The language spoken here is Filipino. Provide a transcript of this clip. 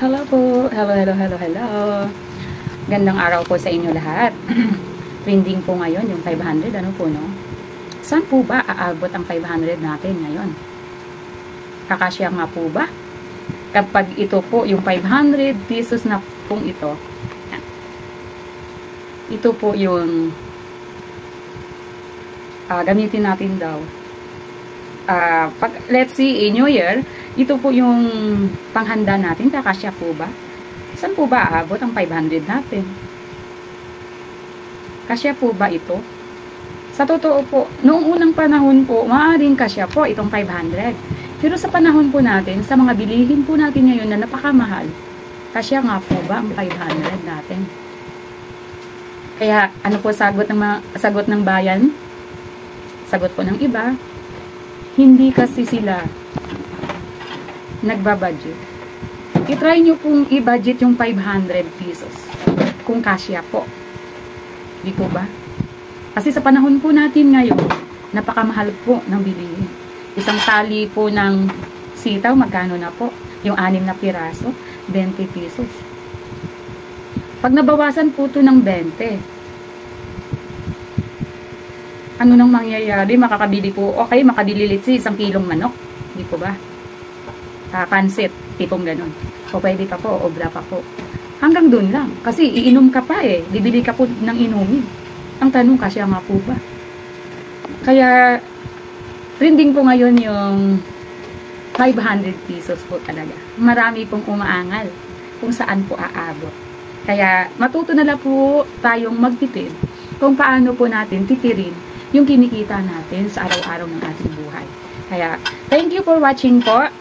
Hello po. Hello. Gandang araw po sa inyo lahat. Trending po ngayon yung 500. Ano po, no? Saan po ba aabot ang 500 natin ngayon? Kakasya nga po ba? Kapag ito po, yung 500 pesos na pong ito, ito po yung gamitin natin daw. Let's see, in New Year, ito po yung panghanda natin. Kakasya po ba? Saan po ba aabot ang 500 natin? Kasya po ba ito? Sa totoo po, noong unang panahon po, maaaring kasya po itong 500. Pero sa panahon po natin, sa mga bilihin po natin ngayon na napakamahal, kasya nga po ba ang 500 natin? Kaya ano po sagot ng bayan? Sagot po ng iba, hindi kasi sila nagbabudget. I-try nyo pong i-budget yung 500 pesos kung kasya po. Di po ba? Kasi sa panahon po natin ngayon, napakamahal po ng bilihin. Isang tali po ng sitaw, magkano na po? Yung 6 na piraso, 20 pesos. Pag nabawasan po ito ng 20, ano nang mangyayari? Makakabili po, okay, makabili litsi 1 kilong manok. Di po ba? Pansit, tipong ganun. O pwede pa po, obra pa po. Hanggang dun lang. Kasi iinom ka pa eh. Bibili ka po ng inumin. Ang tanong, kasya nga po ba? Kaya, trending po ngayon yung 500 pesos po talaga. Marami pong umaangal kung saan po aabot. Kaya, matuto na lang po tayong magtipid kung paano po natin titirin yung kinikita natin sa araw-araw ng ating buhay. Kaya, thank you for watching po.